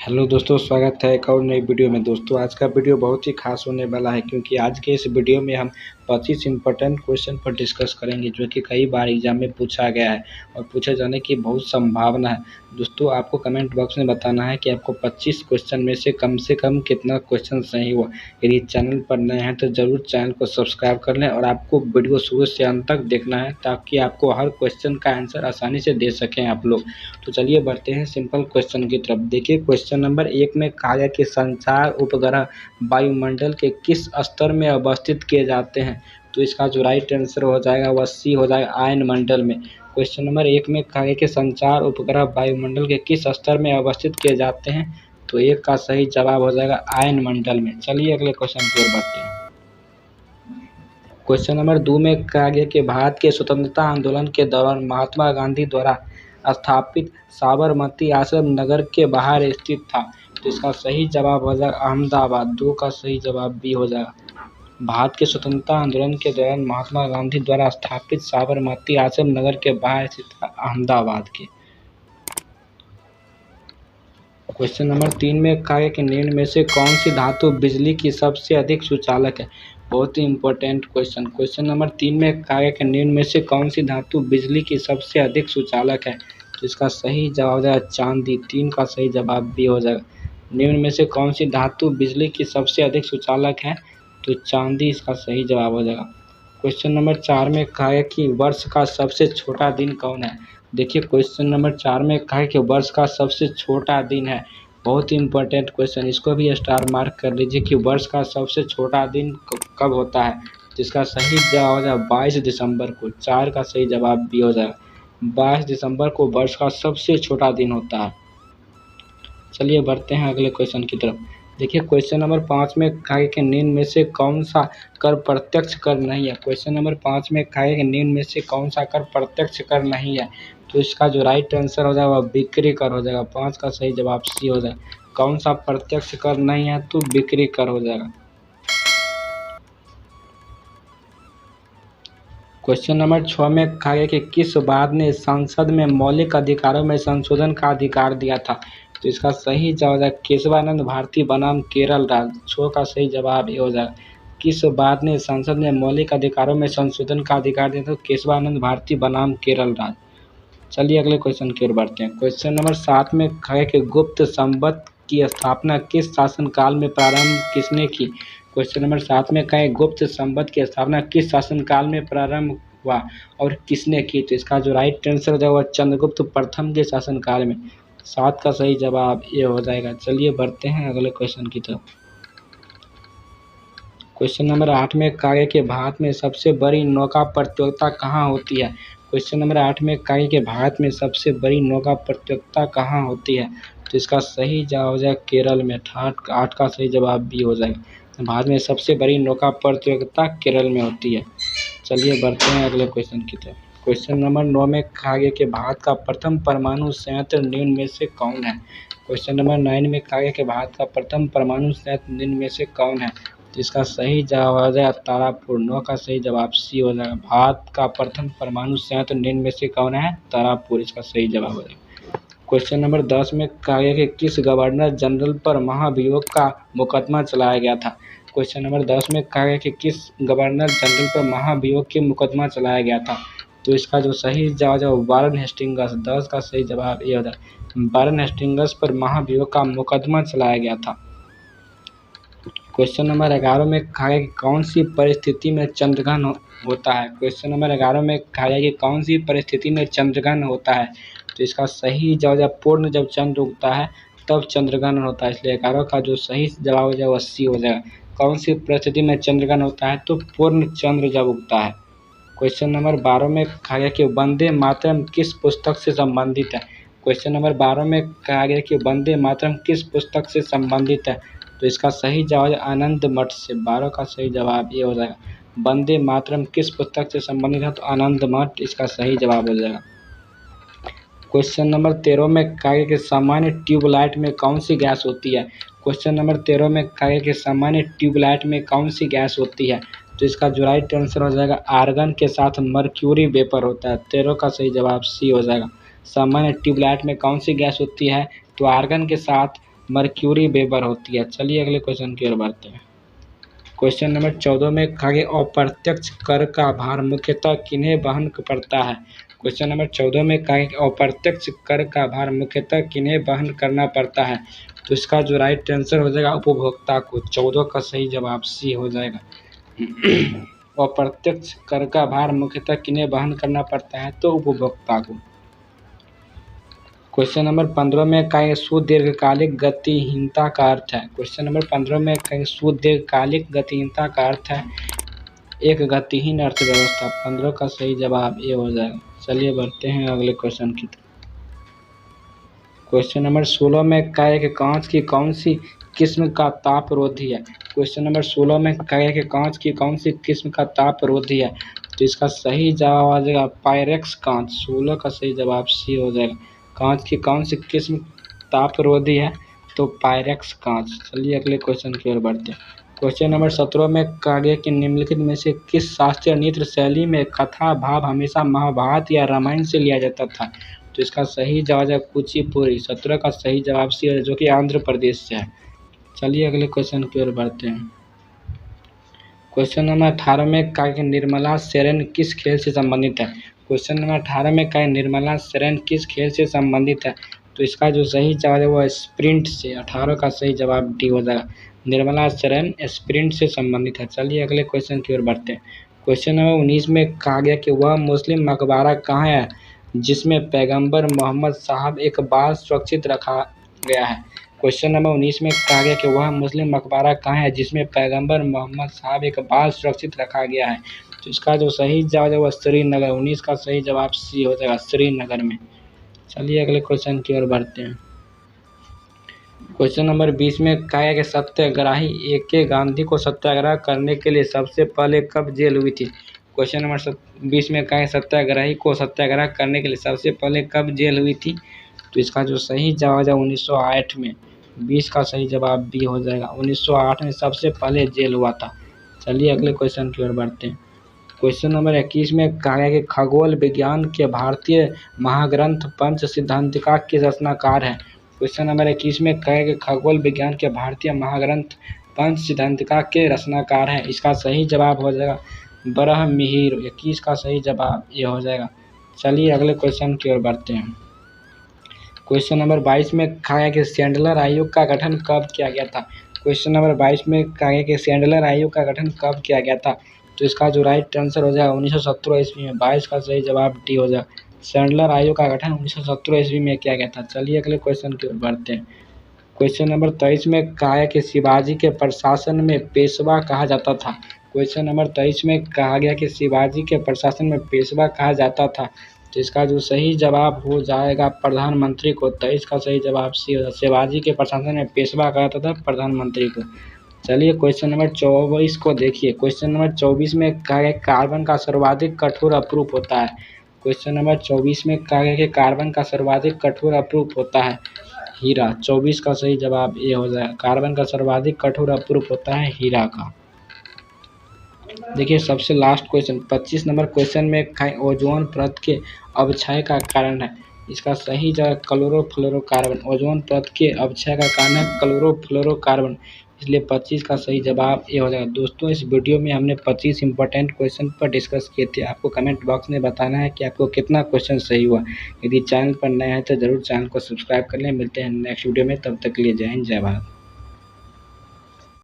Hello दोस्तों, स्वागत है एक और नई वीडियो में। दोस्तों, आज का वीडियो बहुत ही खास होने वाला है क्योंकि आज के इस वीडियो में हम 25 इंपॉर्टेंट क्वेश्चन पर डिस्कस करेंगे जो कि कई बार एग्जाम में पूछा गया है और पूछे जाने की बहुत संभावना है। दोस्तों, आपको कमेंट बॉक्स में बताना है कि आपको 25 क्वेश्चन में से कम कितना क्वेश्चन सही हुआ। यदि चैनल पर नए हैं तो ज़रूर चैनल को सब्सक्राइब कर लें और आपको वीडियो शुरू से अंत तक देखना है ताकि आपको हर क्वेश्चन का आंसर आसानी से दे सकें आप लोग। तो चलिए बढ़ते हैं सिंपल क्वेश्चन की तरफ। देखिए, क्वेश्चन नंबर 1 में कहा गया कि संचार उपग्रह वायुमंडल के किस स्तर में अवस्थित किए जाते हैं। तो इसका जो राइट आंसर हो जाएगा वह सी हो जाएगा, आयन मंडल में। क्वेश्चन नंबर 1 में कहा गया कि संचार उपग्रह वायुमंडल के किस स्तर में अवस्थित किए जाते हैं। तो एक का सही जवाब हो जाएगा आयन मंडल में। चलिए अगले क्वेश्चन की ओर बढ़ते हैं। क्वेश्चन नंबर 2 में कहा गया कि भारत के स्वतंत्रता आंदोलन के दौरान महात्मा गांधी द्वारा स्थापित साबरमती आश्रम नगर के बाहर स्थित था। तो इसका सही जवाब हो जाएगा अहमदाबाद। 2 का सही जवाब बी हो जाएगा। भारत के स्वतंत्रता आंदोलन के दौरान महात्मा गांधी द्वारा स्थापित साबरमती आश्रम नगर के बाहर स्थित था अहमदाबाद के। क्वेश्चन नंबर 3 में कहा गया कि निम्न में से कौन सी धातु बिजली की सबसे अधिक सुचालक है। बहुत ही इंपॉर्टेंट क्वेश्चन। क्वेश्चन नंबर 3 में कहा गया कि निम्न में से कौन सी धातु बिजली की सबसे अधिक सुचालक है। तो इसका सही जवाब हो जाएगा चांदी। 3 का सही जवाब भी हो जाएगा। निम्न में से कौन सी धातु बिजली की सबसे अधिक सुचालक है। तो चांदी इसका सही जवाब हो जाएगा। क्वेश्चन नंबर 4 में कहा गया कि वर्ष का सबसे छोटा दिन कौन है। देखिए, क्वेश्चन नंबर 4 में कहा है कि वर्ष का सबसे छोटा दिन है। बहुत ही इंपॉर्टेंट क्वेश्चन, इसको भी स्टार मार्क कर लीजिए कि वर्ष का सबसे छोटा दिन कब होता है। जिसका सही जवाब हो जाएगा 22 दिसंबर को। 4 का सही जवाब भी हो जाएगा। 22 दिसंबर को वर्ष का सबसे छोटा दिन होता है। चलिए बढ़ते हैं अगले क्वेश्चन की तरफ। देखिए, क्वेश्चन नंबर 5 में कहा है कि निम्न में से कौन सा कर प्रत्यक्ष कर नहीं है। क्वेश्चन नंबर 5 में कहा है कि निम्न में से कौन सा कर प्रत्यक्ष कर नहीं है। तो इसका जो राइट आंसर हो जाएगा वह बिक्री कर हो जाएगा। 5 का सही जवाब सी हो जाएगा। कौन सा प्रत्यक्ष कर नहीं है तो बिक्री कर हो जाएगा। क्वेश्चन नंबर 6 में कहा गया कि किस वाद ने संसद में मौलिक अधिकारों में संशोधन का अधिकार दिया था। तो इसका सही जवाब है केशवानंद भारती बनाम केरल राज्य। 6 का सही जवाब ये हो जाएगा। किस वाद ने संसद में मौलिक अधिकारों में संशोधन का अधिकार दिया था। केशवानंद भारती बनाम केरल राज्य। चलिए अगले क्वेश्चन की ओर बढ़ते हैं। क्वेश्चन नंबर 7 में कहा है कि गुप्त संवत की स्थापना किस शासनकाल में प्रारंभ किसने की। क्वेश्चन नंबर 7 में कहा है गुप्त संवत की स्थापना किस शासनकाल में प्रारंभ हुआ और किसने की। तो इसका जो राइट आंसर है वह चंद्रगुप्त प्रथम के शासनकाल में। 7 का सही जवाब ये हो जाएगा। चलिए बढ़ते हैं अगले क्वेश्चन की तरफ। क्वेश्चन नंबर 8 में कहा गया कि भारत में सबसे बड़ी नौका प्रतियोगिता कहाँ होती है। क्वेश्चन नंबर 8 में कहा गया कि भारत में सबसे बड़ी नौका प्रतियोगिता कहाँ होती है। तो इसका सही जवाब हो जाएगा केरल में। 8 का सही जवाब भी हो जाएगा। भारत में सबसे बड़ी नौका प्रतियोगिता केरल में होती है। चलिए बढ़ते हैं अगले क्वेश्चन की तरफ। क्वेश्चन नंबर 9 में कहा गया कि भारत का प्रथम परमाणु संयंत्र निम्न में से कौन है। क्वेश्चन नंबर 9 में कहा गया कि भारत का प्रथम परमाणु संयंत्र निम्न में से कौन है। तो इसका सही जवाब हो जाएगा तारापुर। 9 का सही जवाब सी हो जाएगा। भारत का प्रथम परमाणु संयंत्र निम्न में से कौन है। तारापुर इसका सही जवाब हो जाएगा। क्वेश्चन नंबर 10 में कहा गया कि किस गवर्नर जनरल पर महाभियोग का मुकदमा चलाया गया था। क्वेश्चन नंबर 10 में कहा गया कि किस गवर्नर जनरल पर महाभियोग के मुकदमा चलाया गया था। तो इसका जो सही जवाब है वारन हेस्टिंग्स। 10 का सही जवाब ये होता है। वारन हेस्टिंग्स पर महाभियोग का मुकदमा चलाया गया था। क्वेश्चन नंबर 11 में कहा गया कि कौन सी परिस्थिति में चंद्रग्रहण होता है। क्वेश्चन नंबर 11 में कहा गया कि कौन सी परिस्थिति में चंद्रग्रहण होता है। तो इसका सही जवाब है पूर्ण जब चंद्र उगता है तब चंद्रग्रहण होता है। इसलिए 11 का जो सही जवाब हो जाएगा 80 हो जाएगा। कौन सी परिस्थिति में चंद्रग्रहण होता है तो पूर्ण चंद्र जब उगता है। क्वेश्चन नंबर 12 में कहा गया कि वंदे मातरम किस पुस्तक से संबंधित है। क्वेश्चन नंबर 12 में कहा गया कि वंदे मातरम किस पुस्तक से संबंधित है। तो इसका सही जवाब है आनंद मठ से। 12 का सही जवाब ये हो जाएगा। वंदे मातरम किस पुस्तक से संबंधित है तो आनंद मठ इसका सही जवाब हो जाएगा। क्वेश्चन नंबर 13 में कहा गया कि सामान्य ट्यूबलाइट में कौन सी गैस होती है। क्वेश्चन नंबर 13 में कहा गया कि सामान्य ट्यूबलाइट में कौन सी गैस होती है। तो इसका जो राइट आंसर हो जाएगा आर्गन के साथ मर्क्यूरी वेपर होता है। 13 का सही जवाब सी हो जाएगा। सामान्य ट्यूबलाइट में कौन सी गैस होती है तो आर्गन के साथ मर्क्यूरी वेबर होती है। चलिए अगले क्वेश्चन की ओर बढ़ते हैं। क्वेश्चन नंबर 14 में कहा गया अप्रत्यक्ष कर का भार मुख्यतः किन्हें वहन पड़ता है। क्वेश्चन नंबर 14 में कहा गया अप्रत्यक्ष कर का भार मुख्यतः किन्हें वहन करना पड़ता है। तो इसका जो राइट आंसर हो जाएगा उपभोक्ता को। 14 का सही जवाब सी हो जाएगा। अप्रत्यक्ष कर का भार मुख्यतः किन्हें वहन करना पड़ता है, तो उपभोक्ता को। क्वेश्चन नंबर 15 में कहा सुदीर्घकालिक गतिहीनता का अर्थ है। क्वेश्चन नंबर 15 में कहा सुदीर्घकालिक गतिहीनता का अर्थ है एक गतिहीन अर्थव्यवस्था। 15 का सही जवाब ये हो जाएगा। चलिए बढ़ते हैं अगले क्वेश्चन की तरफ। क्वेश्चन नंबर 16 में कहा है कि कांच की कौन सी किस्म का तापरोधी है। क्वेश्चन नंबर 16 में कहा है कि कांच की कौन सी किस्म का तापरोधी है। तो इसका सही जवाब आ जाएगा पायरेक्स कांच। 16 का सही जवाब सी हो जाएगा। कांच की कौन सी किस्म तापरोधी है, तो पायरेक्स कांच। चलिए अगले क्वेश्चन की ओर बढ़ते हैं। क्वेश्चन नंबर 17 में कहा गया कि निम्नलिखित में से किस शास्त्रीय नृत्य शैली में कथा भाव हमेशा महाभारत या रामायण से लिया जाता था। तो इसका सही जवाब है कुचिपुड़ी। 17 का सही जवाब सी है, जो कि आंध्र प्रदेश से है। चलिए अगले क्वेश्चन की ओर बढ़ते हैं। क्वेश्चन नंबर 18 में कहा कि निर्मला सेरेन किस खेल से संबंधित है। क्वेश्चन नंबर 18 में कहा निर्मला सेरेन किस खेल से संबंधित है। तो इसका जो सही जवाब है वो है स्प्रिंट से। 18 का सही जवाब डी हो जाएगा। निर्मला सेरेन स्प्रिंट से संबंधित है। चलिए अगले क्वेश्चन की ओर बढ़ते हैं। क्वेश्चन नंबर 19 में कहा गया कि वह मुस्लिम मकबरा कहाँ है जिसमें पैगंबर मोहम्मद साहब एक बाल सुरक्षित रखा गया है। क्वेश्चन नंबर 19 में कहा गया कि वह मुस्लिम मकबरा कहाँ है जिसमें पैगंबर मोहम्मद साहब एक बाल सुरक्षित रखा गया है। तो इसका जो सही जवाब है वह श्रीनगर। 19 का सही जवाब सी हो जाएगा, श्रीनगर में। चलिए अगले क्वेश्चन की ओर बढ़ते हैं। क्वेश्चन नंबर 20 में कहा गया कि सत्याग्रही ए.के. गांधी को सत्याग्रह करने के लिए सबसे पहले कब जेल हुई थी। क्वेश्चन नंबर 20 में कहा सत्याग्रही को सत्याग्रह करने के लिए सबसे पहले कब जेल हुई थी। तो इसका जो सही जवाब है 1908 में। 20 का सही जवाब बी हो जाएगा। 1908 में सबसे पहले जेल हुआ था। चलिए अगले क्वेश्चन की ओर बढ़ते हैं। क्वेश्चन नंबर 21 में कहा गया कि खगोल विज्ञान के भारतीय महाग्रंथ पंच सिद्धांतिका के रचनाकार है। क्वेश्चन नंबर 21 में कहा गया कि खगोल विज्ञान के भारतीय महाग्रंथ पंच सिद्धांतिका के रचनाकार है। इसका सही जवाब हो जाएगा बरहमिहिर। 21 का सही जवाब ये हो जाएगा। चलिए अगले क्वेश्चन की ओर बढ़ते हैं। क्वेश्चन नंबर 22 में कहा गया कि सैंडलर आयोग का गठन कब किया गया था। क्वेश्चन नंबर 22 में कहा गया कि सैंडलर आयोग का गठन कब किया गया था। तो इसका जो राइट आंसर हो जाएगा 1917 ईस्वी में। 22 का सही जवाब डी हो जाएगा। सैंडलर आयोग का गठन 1917 ईस्वी में किया गया था। चलिए अगले क्वेश्चन की ओर बढ़ते हैं। क्वेश्चन नंबर 23 में कहा है कि शिवाजी के प्रशासन में पेशवा कहा जाता था। क्वेश्चन नंबर 23 में कहा गया कि शिवाजी के प्रशासन में पेशवा कहा जाता था। तो इसका जो सही जवाब हो जाएगा प्रधानमंत्री को। 23 का सही जवाब सी होगा। शिवाजी के प्रशासन में पेशवा कहा जाता था प्रधानमंत्री को। चलिए क्वेश्चन नंबर 24 को देखिए। क्वेश्चन नंबर 24 में कहा गया कार्बन का सर्वाधिक कठोर अपरूप होता है। क्वेश्चन नंबर 24 में कहा गया कि कार्बन का सर्वाधिक कठोर अपरूप होता है हीरा। 24 का सही जवाब ये हो जाएगा। कार्बन का सर्वाधिक कठोर अपरूप होता है हीरा का। देखिए सबसे लास्ट क्वेश्चन 25 नंबर क्वेश्चन में ओजोन परत के अवक्षय का कारण है। इसका सही जवाब क्लोरोफ्लोरोकार्बन। ओजोन परत के अवक्षय का कारण है क्लोरोफ्लोरोकार्बन, इसलिए 25 का सही जवाब ये हो जाएगा। दोस्तों इस वीडियो में हमने 25 इंपॉर्टेंट क्वेश्चन पर डिस्कस किए थे। आपको कमेंट बॉक्स में बताना है कि आपको कितना क्वेश्चन सही हुआ। यदि चैनल पर नए हैं तो ज़रूर चैनल को सब्सक्राइब कर लें। मिलते हैं नेक्स्ट वीडियो में, तब तक के लिए जय हिंद जय भारत।